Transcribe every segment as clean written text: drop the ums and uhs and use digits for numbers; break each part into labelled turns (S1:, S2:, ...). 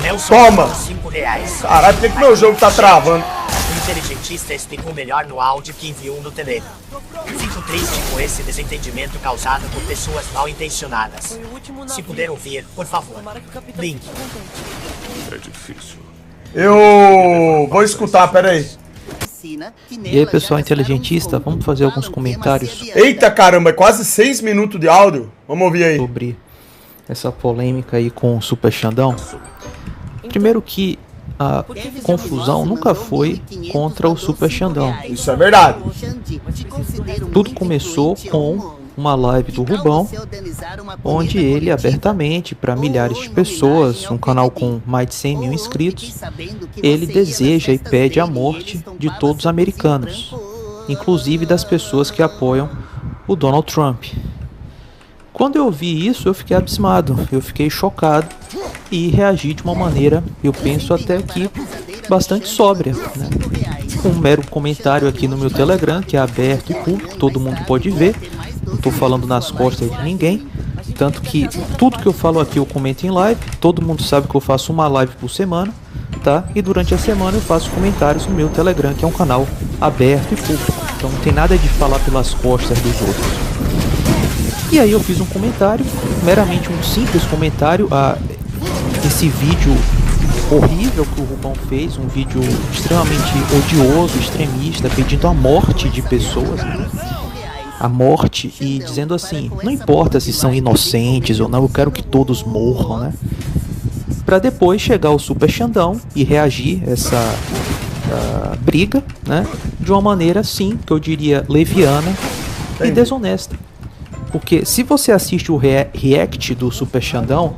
S1: Nelson,
S2: Toma!
S1: R$5.
S2: Caralho, por que meu jogo tá travando?
S1: O inteligentista explicou melhor no áudio que enviou no Telegram. Fico triste com esse desentendimento causado por pessoas mal intencionadas. Se puder ouvir, por favor. Link.
S3: É difícil.
S2: Eu vou escutar, peraí.
S4: E aí, pessoal inteligentista, vamos fazer alguns comentários
S2: Eita caramba, é quase 6 minutos de áudio. Vamos ouvir aí.
S4: sobre essa polêmica aí com o Super Xandão. Primeiro que a confusão nunca foi contra o Super Xandão.
S2: Isso é verdade.
S4: Tudo começou com uma live do Rubão, onde ele abertamente, para milhares de pessoas, um canal com mais de 100 mil inscritos, ele deseja e pede a morte de todos os americanos, inclusive das pessoas que apoiam o Donald Trump. Quando eu vi isso, eu fiquei abismado, eu fiquei chocado e reagi de uma maneira, eu penso até aqui, bastante sóbria, né? Um mero comentário aqui no meu Telegram, que é aberto e público, todo mundo pode ver, não estou falando nas costas de ninguém, tanto que tudo que eu falo aqui eu comento em live, todo mundo sabe que eu faço uma live por semana, tá? E durante a semana eu faço comentários no meu Telegram, que é um canal aberto e público, então não tem nada de falar pelas costas dos outros. E aí eu fiz um comentário, meramente um simples comentário a esse vídeo horrível que o Rubão fez, um vídeo extremamente odioso, extremista, pedindo a morte de pessoas, né? A morte e dizendo assim, não importa se são inocentes ou não, eu quero que todos morram, né? Para depois chegar o Super Xandão e reagir a essa briga, né? De uma maneira, sim, que eu diria leviana e desonesta. Porque se você assiste o react do Super Xandão,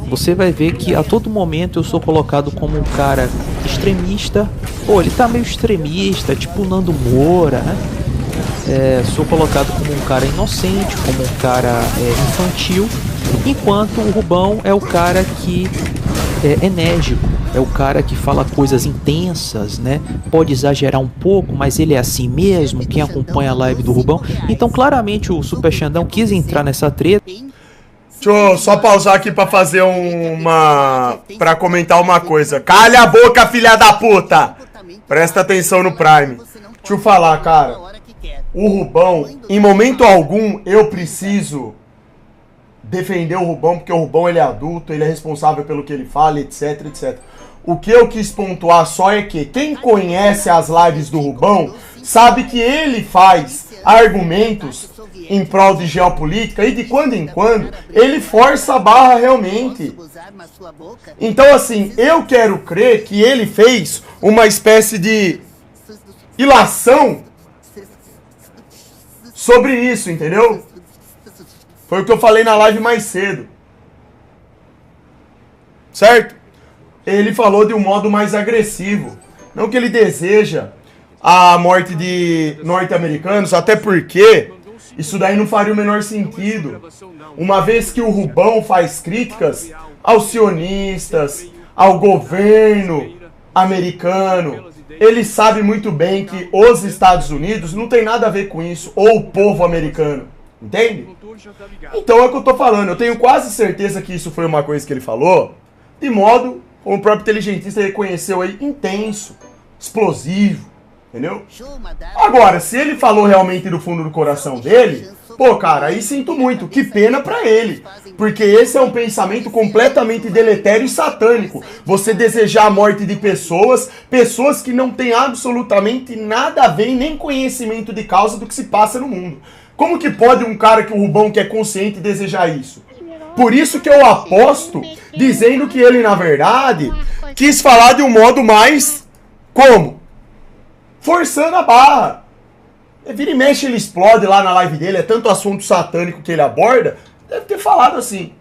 S4: você vai ver que a todo momento eu sou colocado como um cara extremista. Pô, ele tá meio extremista, tipo o Nando Moura, né? Sou colocado como um cara inocente, como um cara infantil, enquanto o Rubão é o cara que é enérgico, é o cara que fala coisas intensas, né? Pode exagerar um pouco, mas ele é assim mesmo, quem acompanha a live do Rubão. Então claramente o Super Xandão quis entrar nessa treta.
S2: Deixa eu só pausar aqui pra fazer pra comentar uma coisa. Calha a boca, filha da puta! Presta atenção no Prime. Deixa eu falar, cara. O Rubão, em momento algum, eu preciso defender o Rubão, porque o Rubão ele é adulto, ele é responsável pelo que ele fala, etc, etc. O que eu quis pontuar só é que quem conhece as lives do Rubão sabe que ele faz argumentos em prol de geopolítica e de quando em quando ele força a barra realmente. Então assim, eu quero crer que ele fez uma espécie de ilação sobre isso, entendeu? Foi o que eu falei na live mais cedo. Certo? Ele falou de um modo mais agressivo. Não que ele deseja a morte de norte-americanos, até porque isso daí não faria o menor sentido. Uma vez que o Rubão faz críticas aos sionistas, ao governo americano, ele sabe muito bem que os Estados Unidos não tem nada a ver com isso, ou o povo americano. Entende? Então é o que eu tô falando. Eu tenho quase certeza que isso foi uma coisa que ele falou, de modo, como o próprio inteligentista reconheceu aí, intenso, explosivo, entendeu? Agora, se ele falou realmente do fundo do coração dele, pô, cara, aí sinto muito, que pena pra ele, porque esse é um pensamento completamente deletério e satânico. Você desejar a morte de pessoas que não têm absolutamente nada a ver, nem conhecimento de causa do que se passa no mundo. Como que pode um cara que o Rubão que é consciente desejar isso? Por isso que eu aposto dizendo que ele, na verdade, quis falar de um modo mais... Como? Forçando a barra. Vira e mexe, ele explode lá na live dele, é tanto assunto satânico que ele aborda, deve ter falado assim.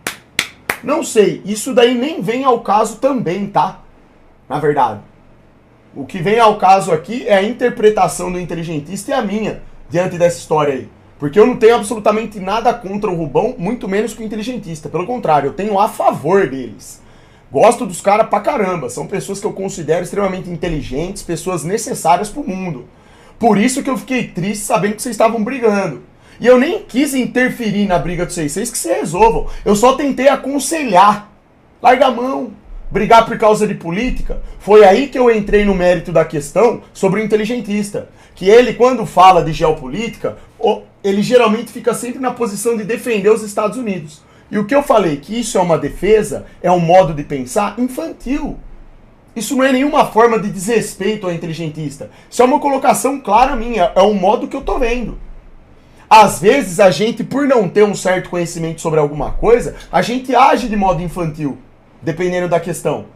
S2: Não sei, isso daí nem vem ao caso também, tá? Na verdade. O que vem ao caso aqui é a interpretação do inteligentista e a minha, diante dessa história aí. Porque eu não tenho absolutamente nada contra o Rubão, muito menos que o inteligentista. Pelo contrário, eu tenho a favor deles. Gosto dos caras pra caramba. São pessoas que eu considero extremamente inteligentes, pessoas necessárias pro mundo. Por isso que eu fiquei triste sabendo que vocês estavam brigando. E eu nem quis interferir na briga de vocês que se resolvam. Eu só tentei aconselhar. Larga a mão. brigar por causa de política. Foi aí que eu entrei no mérito da questão sobre o inteligentista. Que ele, quando fala de geopolítica, ele geralmente fica sempre na posição de defender os Estados Unidos. E o que eu falei, que isso é uma defesa, é um modo de pensar infantil. Isso não é nenhuma forma de desrespeito ao inteligentista. Isso é uma colocação clara minha, é um modo que eu tô vendo. Às vezes a gente, por não ter um certo conhecimento sobre alguma coisa, a gente age de modo infantil, dependendo da questão.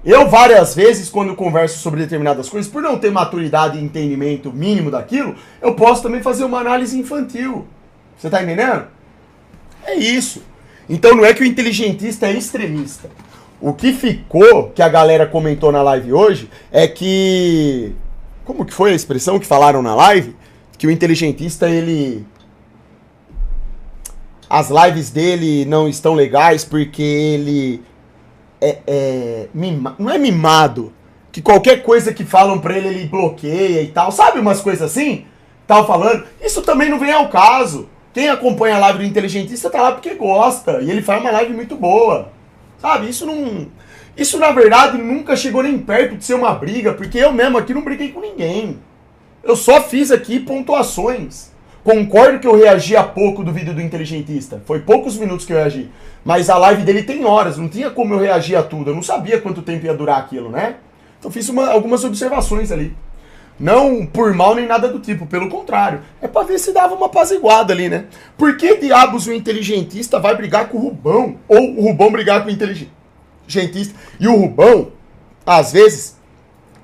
S2: Eu várias vezes, quando converso sobre determinadas coisas, por não ter maturidade e entendimento mínimo daquilo, eu posso também fazer uma análise infantil. Você tá entendendo? É isso. Então não é que o inteligentista é extremista. O que ficou, que a galera comentou na live hoje, é que... Como que foi a expressão que falaram na live? Que o inteligentista, ele... As lives dele não estão legais porque ele... não é mimado. Que qualquer coisa que falam pra ele, ele bloqueia e tal. Sabe umas coisas assim? Tava falando. Isso também não vem ao caso. Quem acompanha a live do inteligentista tá lá porque gosta. E ele faz uma live muito boa. Sabe? Isso não... Isso, na verdade, nunca chegou nem perto de ser uma briga. Porque eu mesmo aqui não briguei com ninguém. Eu só fiz aqui pontuações. Concordo que eu reagi a pouco do vídeo do inteligentista. Foi poucos minutos que eu reagi. Mas a live dele tem horas. Não tinha como eu reagir a tudo. Eu não sabia quanto tempo ia durar aquilo, né? Então fiz algumas observações ali. Não por mal nem nada do tipo. Pelo contrário. É pra ver se dava uma apaziguada ali, né? Por que diabos o inteligentista vai brigar com o Rubão? Ou o Rubão brigar com o inteligentista? E o Rubão, às vezes,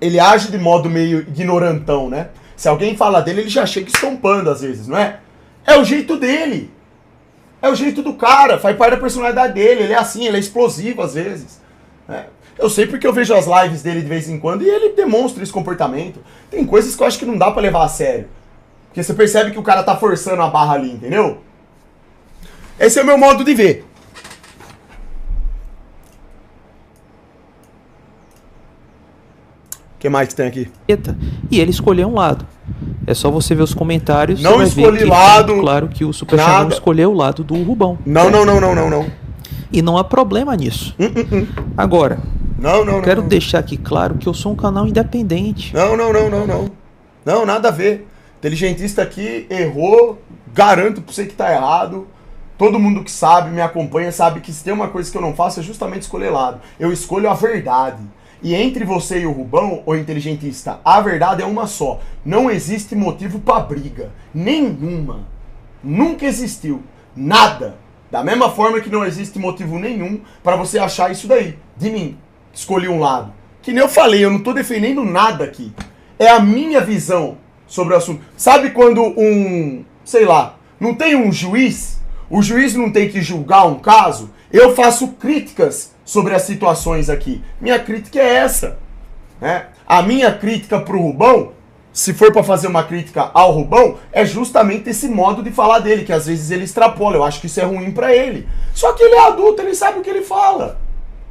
S2: ele age de modo meio ignorantão, né? Se alguém fala dele, ele já chega estompando às vezes, não é? É o jeito dele. É o jeito do cara, faz parte da personalidade dele. Ele é assim, ele é explosivo às vezes. Né? Eu sei porque eu vejo as lives dele de vez em quando e ele demonstra esse comportamento. Tem coisas que eu acho que não dá pra levar a sério. Porque você percebe que o cara tá forçando a barra ali, entendeu? Esse é o meu modo de ver. O que mais que tem aqui?
S4: E ele escolheu um lado. É só você ver os comentários.
S2: Não
S4: você
S2: escolhi
S4: vai ver que
S2: lado.
S4: Claro que o Super Xamã escolheu o lado do Rubão.
S2: Não.
S4: E não há problema nisso. Agora, quero deixar aqui claro que eu sou um canal independente.
S2: Não. Não, nada a ver. Inteligentista aqui errou. Garanto pra você que tá errado. Todo mundo que sabe, me acompanha, sabe que se tem uma coisa que eu não faço é justamente escolher lado. Eu escolho a verdade. E entre você e o Rubão, o inteligentista, a verdade é uma só. Não existe motivo pra briga. Nenhuma. Nunca existiu. Nada. Da mesma forma que não existe motivo nenhum pra você achar isso daí. De mim. Escolhi um lado. Que nem eu falei, eu não tô defendendo nada aqui. É a minha visão sobre o assunto. Sabe quando sei lá, não tem um juiz? O juiz não tem que julgar um caso? Eu faço críticas sobre as situações aqui. Minha crítica é essa. Né? A minha crítica pro Rubão, se for para fazer uma crítica ao Rubão, é justamente esse modo de falar dele, que às vezes ele extrapola. Eu acho que isso é ruim para ele. Só que ele é adulto, ele sabe o que ele fala.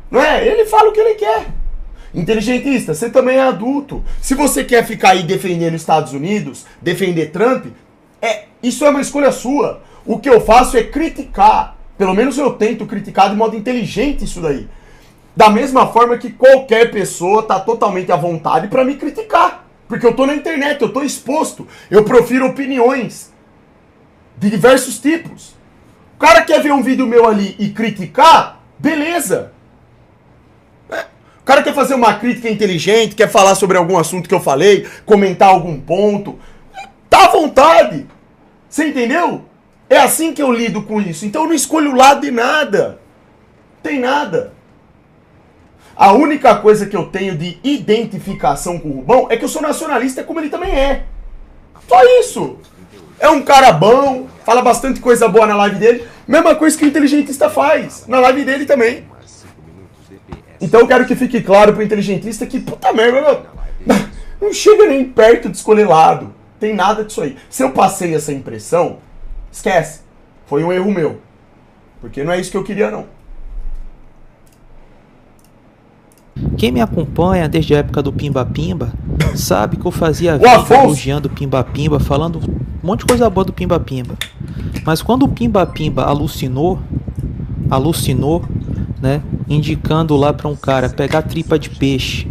S2: Não é? Ele fala o que ele quer. Inteligentista, você também é adulto. Se você quer ficar aí defendendo os Estados Unidos, defender Trump, isso é uma escolha sua. O que eu faço é criticar. Pelo menos eu tento criticar de modo inteligente isso daí. Da mesma forma que qualquer pessoa tá totalmente à vontade para me criticar. Porque eu tô na internet, eu tô exposto. Eu profiro opiniões de diversos tipos. O cara quer ver um vídeo meu ali e criticar, beleza. O cara quer fazer uma crítica inteligente, quer falar sobre algum assunto que eu falei, comentar algum ponto. Tá à vontade. Você entendeu? É assim que eu lido com isso. Então eu não escolho o lado de nada. Tem nada. A única coisa que eu tenho de identificação com o Rubão é que eu sou nacionalista como ele também é. Só isso. É um cara bom, fala bastante coisa boa na live dele. Mesma coisa que o inteligentista faz. Na live dele também. Então eu quero que fique claro pro inteligentista que, puta merda, não chega nem perto de escolher lado. Tem nada disso aí. Se eu passei essa impressão... Esquece. Foi um erro meu. Porque não é isso que eu queria, não.
S4: Quem me acompanha desde a época do Pimba Pimba sabe que eu fazia vídeo elogiando o Pimba Pimba, falando um monte de coisa boa do Pimba Pimba. Mas quando o Pimba Pimba alucinou, né? indicando lá pra um cara pegar tripa de peixe,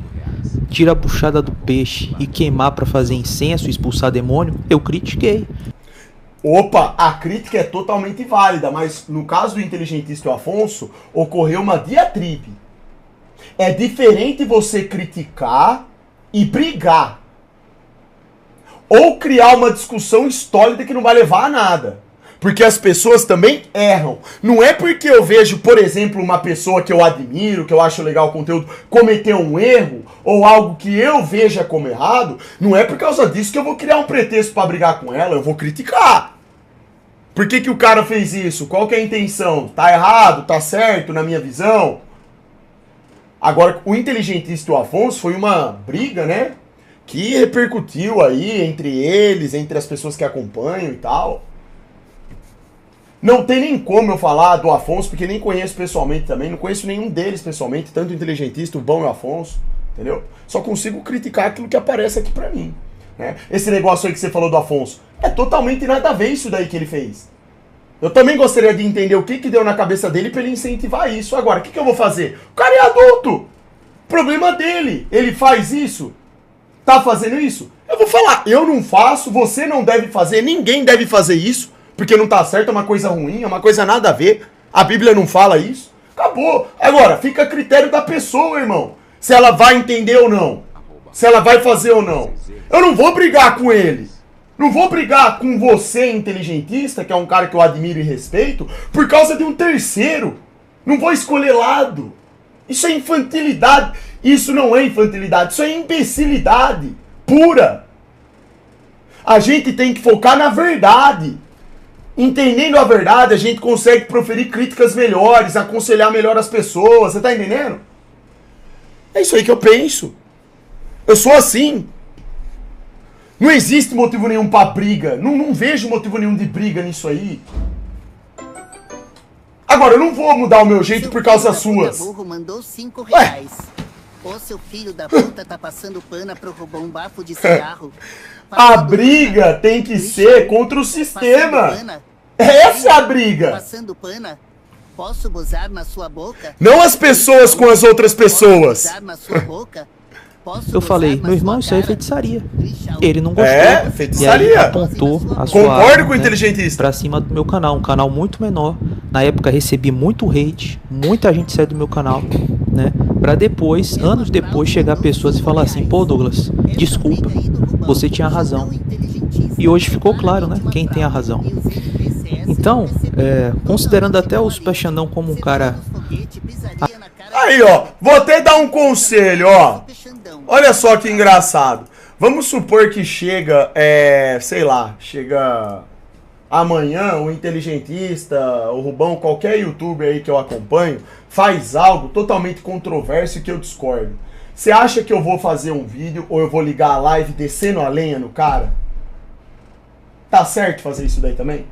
S4: tirar a buchada do peixe e queimar pra fazer incenso e expulsar demônio, eu critiquei.
S2: Opa, a crítica é totalmente válida, mas no caso do inteligentista Afonso, ocorreu uma diatribe. É diferente você criticar e brigar. Ou criar uma discussão estólida que não vai levar a nada. Porque as pessoas também erram. Não é porque eu vejo, por exemplo, uma pessoa que eu admiro, que eu acho legal o conteúdo, cometer um erro, ou algo que eu veja como errado, não é por causa disso que eu vou criar um pretexto pra brigar com ela, eu vou criticar. Por que que o cara fez isso? Qual que é a intenção? Tá errado? Tá certo na minha visão? Agora, o inteligentista e o Afonso foi uma briga, né? Que repercutiu aí entre eles, entre as pessoas que acompanham e tal. Não tem nem como eu falar do Afonso, porque nem conheço pessoalmente também. Não conheço nenhum deles pessoalmente, tanto o inteligentista, o Bão e o Afonso. Entendeu? Só consigo criticar aquilo que aparece aqui pra mim. Né? Esse negócio aí que você falou do Afonso, é totalmente nada a ver isso daí que ele fez. Eu também gostaria de entender o que deu na cabeça dele pra ele incentivar isso. Agora, o que eu vou fazer? O cara é adulto! Problema dele. Ele faz isso? Tá fazendo isso? Eu vou falar, eu não faço, você não deve fazer, ninguém deve fazer isso, porque não tá certo, é uma coisa ruim, é uma coisa nada a ver. A Bíblia não fala isso. Acabou. Agora, fica a critério da pessoa, irmão. Se ela vai entender ou não. Se ela vai fazer ou não. Eu não vou brigar com ele. Não vou brigar com você, inteligentista, que é um cara que eu admiro e respeito, por causa de um terceiro. Não vou escolher lado. Isso é infantilidade. Isso não é infantilidade, isso é imbecilidade pura. A gente tem que focar na verdade. Entendendo a verdade, a gente consegue proferir críticas melhores, aconselhar melhor as pessoas. Você tá entendendo? É isso aí que eu penso. Eu sou assim. Não existe motivo nenhum pra briga. Não vejo motivo nenhum de briga nisso aí. Agora, eu não vou mudar o meu jeito por causa das suas.
S5: Burro mandou R$5. Ô, seu filho da puta tá passando pano pra roubar um bafo de cigarro.
S2: A briga tem que ser contra o sistema. Essa é a briga.
S5: Passando pana? Posso gozar na sua boca?
S2: Não as pessoas com as outras pessoas.
S5: Posso gozar na sua boca?
S4: Eu falei, meu irmão, isso aí é feitiçaria. Ele não gostou.
S2: É, feitiçaria.
S4: E aí apontou a sua
S2: Concordo
S4: arma,
S2: com o inteligentista.
S4: pra cima do meu canal, um canal muito menor. Na época recebi muito hate, muita gente saiu do meu canal, né? Pra depois, anos depois, chegar pessoas e falar assim, pô, Douglas, desculpa, você tinha razão. E hoje ficou claro, né? Quem tem a razão. Então, considerando até o Super Xandão como um cara...
S2: Aí, ó, vou até dar um conselho, ó. Olha só que engraçado. Vamos supor que chega, sei lá, chega amanhã o inteligentista, o Rubão, qualquer youtuber aí que eu acompanho, faz algo totalmente controverso e que eu discordo. Você acha que eu vou fazer um vídeo ou eu vou ligar a live descendo a lenha no cara? Tá certo fazer isso daí também?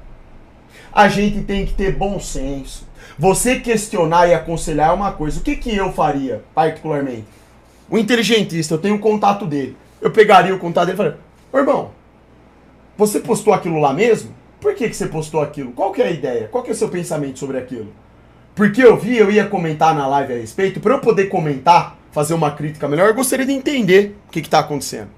S2: A gente tem que ter bom senso. Você questionar e aconselhar é uma coisa. O que eu faria, particularmente? O inteligentista, eu tenho o contato dele. Eu pegaria o contato dele e falaria, ô irmão, você postou aquilo lá mesmo? Por que você postou aquilo? Qual que é a ideia? Qual que é o seu pensamento sobre aquilo? Porque eu ia comentar na live a respeito. Para eu poder comentar, fazer uma crítica melhor, eu gostaria de entender o que está acontecendo.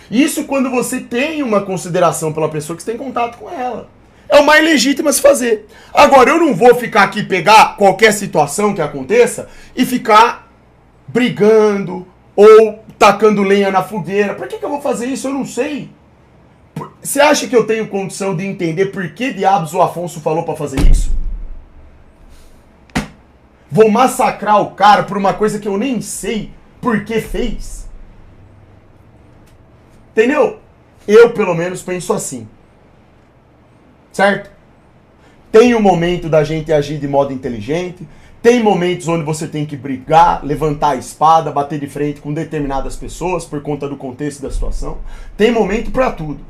S2: Isso quando você tem uma consideração pela pessoa que você tem contato com ela. É o mais legítimo a se fazer. Agora, eu não vou ficar aqui, pegar qualquer situação que aconteça e ficar brigando ou tacando lenha na fogueira. Por que eu vou fazer isso? Eu não sei. Você acha que eu tenho condição de entender por que diabos o Afonso falou pra fazer isso? Vou massacrar o cara por uma coisa que eu nem sei por que fez? Entendeu? Eu, pelo menos, penso assim. Certo? Tem um momento da gente agir de modo inteligente. Tem momentos onde você tem que brigar, levantar a espada, bater de frente com determinadas pessoas por conta do contexto da situação. Tem momento pra tudo.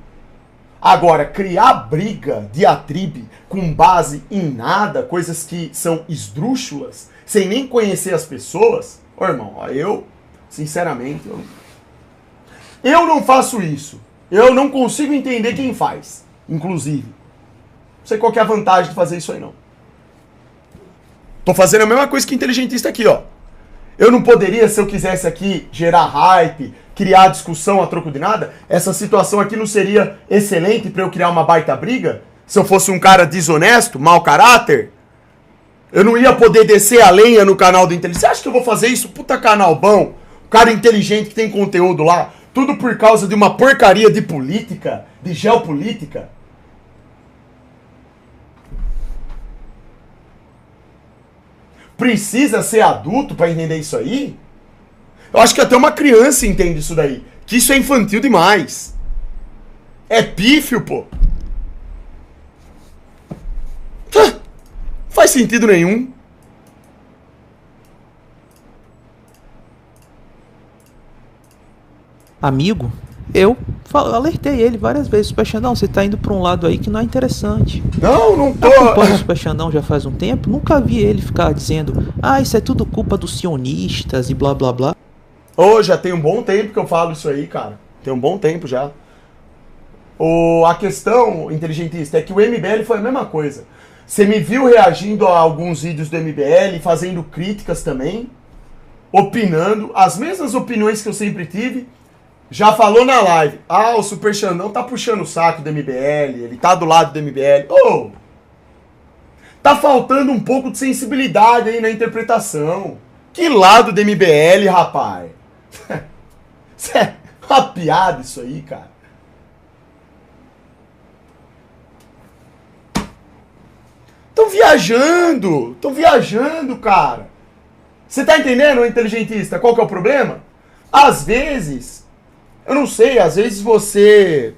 S2: Agora, criar briga, diatribe, com base em nada, coisas que são esdrúxulas, sem nem conhecer as pessoas, ô irmão, eu, sinceramente, eu não faço isso. Eu não consigo entender quem faz, inclusive. Não sei qual que é a vantagem de fazer isso aí, não. Tô fazendo a mesma coisa que inteligentista aqui, ó. Eu não poderia, se eu quisesse aqui gerar hype, criar discussão a troco de nada? Essa situação aqui não seria excelente pra eu criar uma baita briga? Se eu fosse um cara desonesto, mau caráter? Eu não ia poder descer a lenha no canal do inteligente. Você acha que eu vou fazer isso? Puta canal bom, cara inteligente que tem conteúdo lá. Tudo por causa de uma porcaria de política, de geopolítica. Precisa ser adulto pra entender isso aí? Eu acho que até uma criança entende isso daí. Que isso é infantil demais. É pífio, pô. Faz sentido nenhum.
S4: Amigo, eu alertei ele várias vezes. Super Xandão, você tá indo pra um lado aí que não é interessante.
S2: Não tô.
S4: Tá culpando o Super Xandão já faz um tempo. Nunca vi ele ficar dizendo: ah, isso é tudo culpa dos sionistas e blá blá blá.
S2: Já tem um bom tempo que eu falo isso aí, cara. Tem um bom tempo já. A questão, inteligentista, é que o MBL foi a mesma coisa. Você me viu reagindo a alguns vídeos do MBL, fazendo críticas também, opinando, as mesmas opiniões que eu sempre tive. Já falou na live, o Super Xandão tá puxando o saco do MBL, ele tá do lado do MBL. Tá faltando um pouco de sensibilidade aí na interpretação. Que lado do MBL, rapaz? Isso é uma piada isso aí, cara. Tão viajando, cara. Você tá entendendo, inteligentista? Qual que é o problema? Às vezes, eu não sei, às vezes você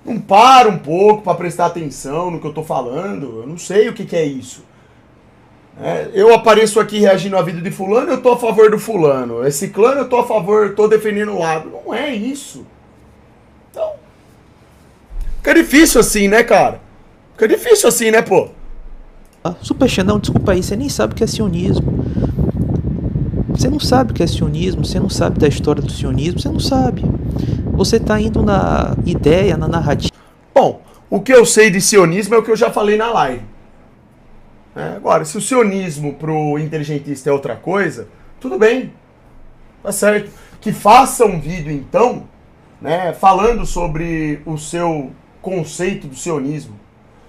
S2: não para um pouco pra prestar atenção no que eu tô falando. Eu não sei o que é isso. Eu apareço aqui reagindo a vídeo de fulano, eu tô a favor do fulano. Esse clã eu tô a favor, tô defendendo o lado. Não é isso. Então, fica difícil assim, né, cara? Fica difícil assim, né, pô?
S4: Super Xandão, desculpa aí, você nem sabe o que é sionismo. Você não sabe o que é sionismo, você não sabe da história do sionismo, você não sabe. Você tá indo na ideia, na narrativa.
S2: Bom, o que eu sei de sionismo é o que eu já falei na live. Agora, se o sionismo pro inteligentista é outra coisa, tudo bem. Tá certo. Que faça um vídeo, então, né, falando sobre o seu conceito do sionismo.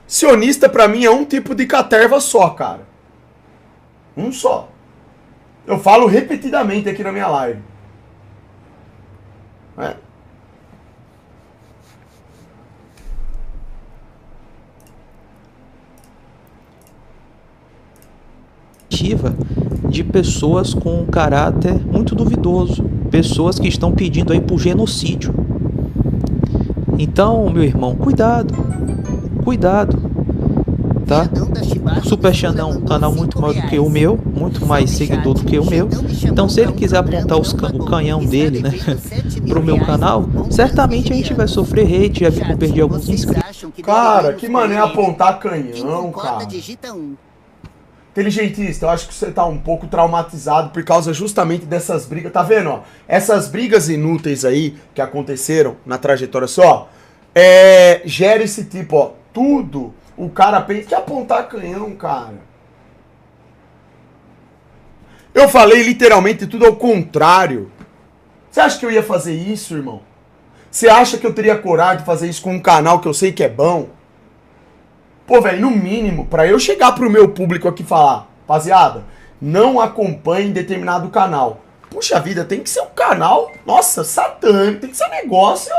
S2: Sionista, pra mim, é um tipo de caterva só, cara. Um só. Eu falo repetidamente aqui na minha live.
S4: De pessoas com um caráter muito duvidoso. Pessoas que estão pedindo aí por genocídio. Então, meu irmão, cuidado. Cuidado, tá? Super Xandão, um canal muito maior do que o meu, muito mais seguidor do que o meu. Então, se ele quiser apontar o canhão dele, né, pro meu canal, certamente a gente vai sofrer hate, já vi que eu perdi alguns inscritos.
S2: Cara, que mané apontar canhão, cara. Inteligentista, eu acho que você tá um pouco traumatizado por causa justamente dessas brigas. Tá vendo, ó? Essas brigas inúteis aí que aconteceram na trajetória só, gera esse tipo, ó. Tudo o cara pensa que apontar canhão, cara. Eu falei literalmente tudo ao contrário. Você acha que eu ia fazer isso, irmão? Você acha que eu teria coragem de fazer isso com um canal que eu sei que é bom? Pô, velho, no mínimo, pra eu chegar pro meu público aqui e falar, rapaziada, não acompanhe determinado canal. Puxa vida, tem que ser um canal, nossa, satânico, tem que ser um negócio.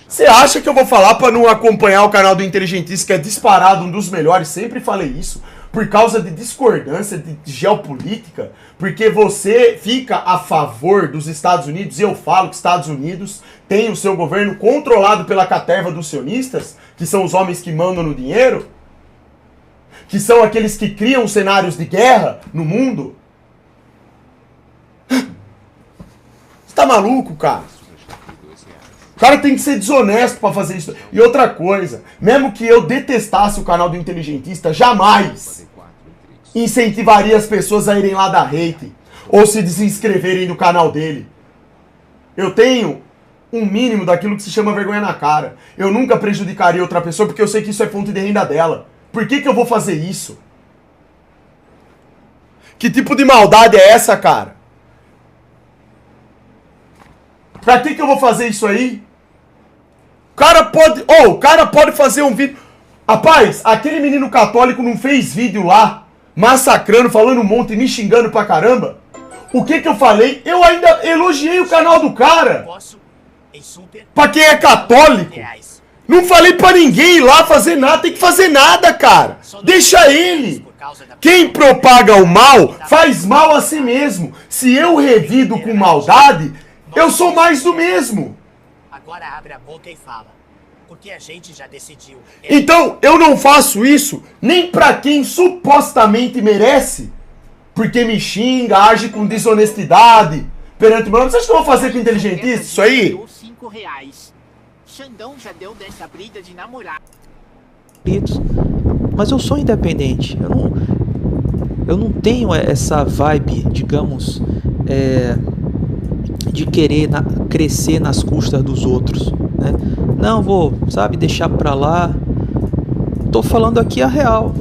S2: Você acha que eu vou falar pra não acompanhar o canal do Inteligentista, que é disparado um dos melhores? Sempre falei isso. Por causa de discordância de geopolítica, porque você fica a favor dos Estados Unidos, e eu falo que Estados Unidos tem o seu governo controlado pela caterva dos sionistas, que são os homens que mandam no dinheiro, que são aqueles que criam cenários de guerra no mundo. Você tá maluco, cara? O cara tem que ser desonesto pra fazer isso. E outra coisa, mesmo que eu detestasse o canal do Inteligentista, jamais incentivaria as pessoas a irem lá dar hate ou se desinscreverem do canal dele. Eu tenho um mínimo daquilo que se chama vergonha na cara. Eu nunca prejudicaria outra pessoa porque eu sei que isso é fonte de renda dela. Por que eu vou fazer isso? Que tipo de maldade é essa, cara? Pra que eu vou fazer isso aí? O cara pode fazer um vídeo... Rapaz, aquele menino católico não fez vídeo lá, massacrando, falando um monte, me xingando pra caramba? O que eu falei? Eu ainda elogiei o canal do cara. Pra quem é católico. Não falei pra ninguém ir lá fazer nada, tem que fazer nada, cara. Deixa ele. Quem propaga o mal, faz mal a si mesmo. Se eu revido com maldade, eu sou mais do mesmo.
S1: Agora abre a boca e fala. Porque a gente já decidiu.
S2: Então, eu não faço isso nem pra quem supostamente merece. Porque me xinga, age com desonestidade perante o meu nome. Você acha que eu vou fazer com inteligentista isso aí?
S6: Xandão já deu dessa briga de namorar.
S4: Mas eu sou independente. Eu não tenho essa vibe, digamos, de querer crescer nas custas dos outros, né? Não vou, sabe, deixar pra lá. Tô falando aqui a real.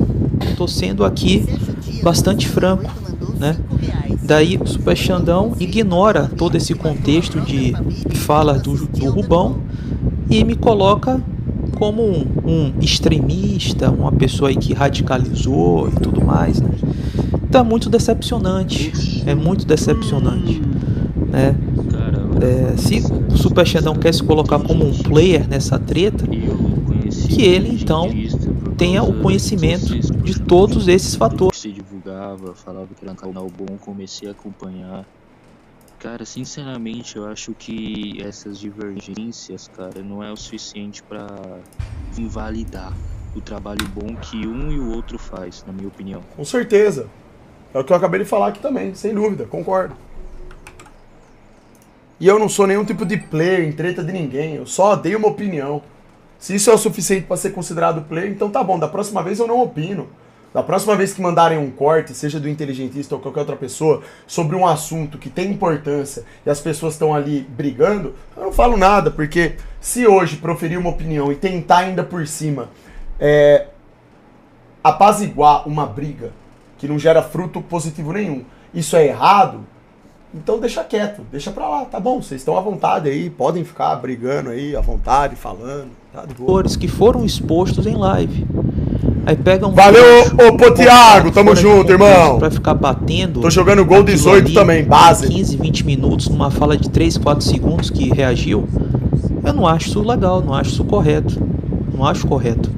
S4: Tô sendo aqui bastante franco, né? Daí o Super Xandão ignora todo esse contexto de fala do Rubão e me coloca como um extremista, uma pessoa aí que radicalizou e tudo mais, né? Então é muito decepcionante, né? Se o Super Xandão quer se colocar como um player nessa treta, que ele então tenha o conhecimento de todos esses fatores.
S7: Se divulgava, falava que era um canal bom, comecei a acompanhar. Cara, sinceramente, eu acho que essas divergências, cara, não é o suficiente pra invalidar o trabalho bom que um e o outro faz, na minha opinião.
S2: Com certeza. É o que eu acabei de falar aqui também, sem dúvida, concordo. E eu não sou nenhum tipo de player em treta de ninguém, eu só dei uma opinião. Se isso é o suficiente para ser considerado player, então tá bom, da próxima vez eu não opino. Da próxima vez que mandarem um corte, seja do inteligentista ou qualquer outra pessoa, sobre um assunto que tem importância e as pessoas estão ali brigando, eu não falo nada, porque se hoje proferir uma opinião e tentar ainda por cima apaziguar uma briga que não gera fruto positivo nenhum, isso é errado, então deixa quieto, deixa pra lá, tá bom, vocês estão à vontade aí, podem ficar brigando aí à vontade, falando, tá de boa.
S4: Que foram expostos em live. Aí pega um...
S2: Valeu, ô Thiago, tamo junto, irmão.
S4: Pra ficar batendo.
S2: Tô jogando gol 18 ali, também, base.
S4: 15, 20 minutos numa fala de 3, 4 segundos que reagiu. Eu não acho isso legal, não acho isso correto. Não acho correto.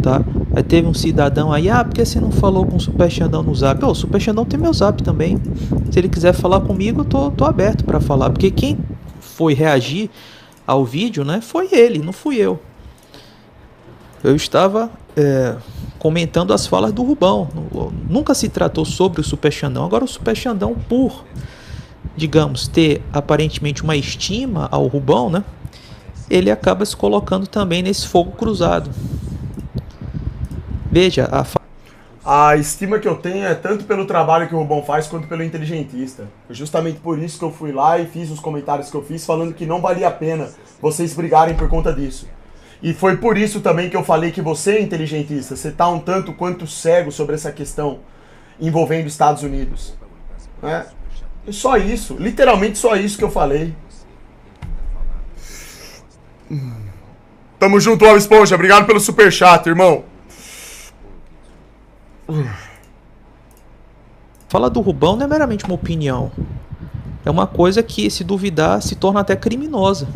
S4: Tá? Aí teve um cidadão aí, por que você não falou com o Super Xandão no Zap? O Super Xandão tem meu Zap também. Se ele quiser falar comigo, eu tô aberto pra falar. Porque quem foi reagir ao vídeo, né, foi ele, não fui eu. Eu estava comentando as falas do Rubão. Nunca se tratou sobre o Super Xandão. Agora o Super Xandão, por, digamos, ter aparentemente uma estima ao Rubão, né, ele acaba se colocando também nesse fogo cruzado. Veja,
S2: a estima que eu tenho é tanto pelo trabalho que o Rubão faz quanto pelo inteligentista. Foi justamente por isso que eu fui lá e fiz os comentários que eu fiz, falando que não valia a pena vocês brigarem por conta disso. E foi por isso também que eu falei que você, inteligentista, você tá um tanto quanto cego sobre essa questão envolvendo Estados Unidos. É só isso, literalmente só isso que eu falei. Tamo junto, Bob Esponja, obrigado pelo superchat, irmão.
S4: Fala do Rubão não é meramente uma opinião. É uma coisa que, se duvidar, se torna até criminosa.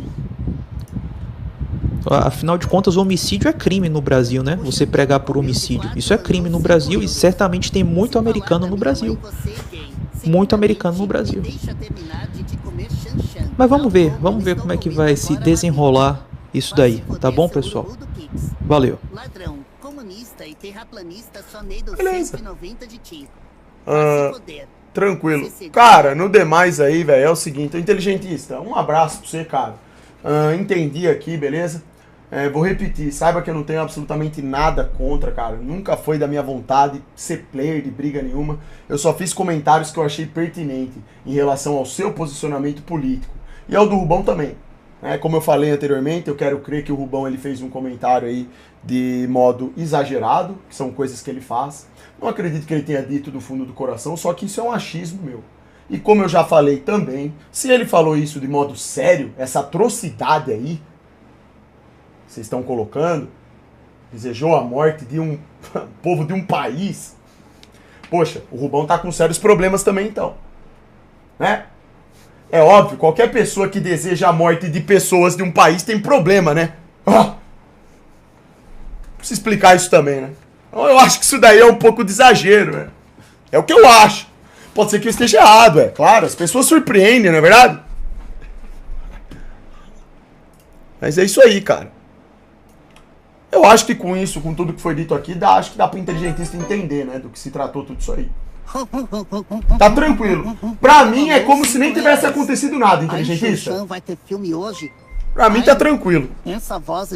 S4: Afinal de contas, homicídio é crime no Brasil, né? Você pregar por homicídio. Isso é crime no Brasil e certamente tem muito americano no Brasil. Muito americano no Brasil. Mas vamos ver como é que vai se desenrolar isso daí. Tá bom, pessoal? Valeu.
S2: Beleza. Tranquilo. Cara, no demais aí, velho, é o seguinte, inteligentista, um abraço pra você, cara. Entendi aqui, beleza? Vou repetir, saiba que eu não tenho absolutamente nada contra, cara. Nunca foi da minha vontade ser player de briga nenhuma. Eu só fiz comentários que eu achei pertinente em relação ao seu posicionamento político. E ao do Rubão também. Como eu falei anteriormente, eu quero crer que o Rubão ele fez um comentário aí de modo exagerado, que são coisas que ele faz. Não acredito que ele tenha dito do fundo do coração, só que isso é um achismo meu. E como eu já falei também, se ele falou isso de modo sério, essa atrocidade aí, vocês estão colocando, desejou a morte de um povo de um país, poxa, o Rubão tá com sérios problemas também então, né? É óbvio, qualquer pessoa que deseja a morte de pessoas de um país tem problema, né? Preciso explicar isso também, né? Eu acho que isso daí é um pouco de exagero, né? É o que eu acho. Pode ser que eu esteja errado, é claro. As pessoas surpreendem, não é verdade? Mas é isso aí, cara. Eu acho que com isso, com tudo que foi dito aqui, acho que dá pro inteligentista entender, né? Do que se tratou tudo isso aí. Tá tranquilo. Pra mim é como se nem tivesse acontecido nada, inteligentista.
S5: Vai ter filme hoje?
S2: Pra mim tá tranquilo.
S5: Essa voz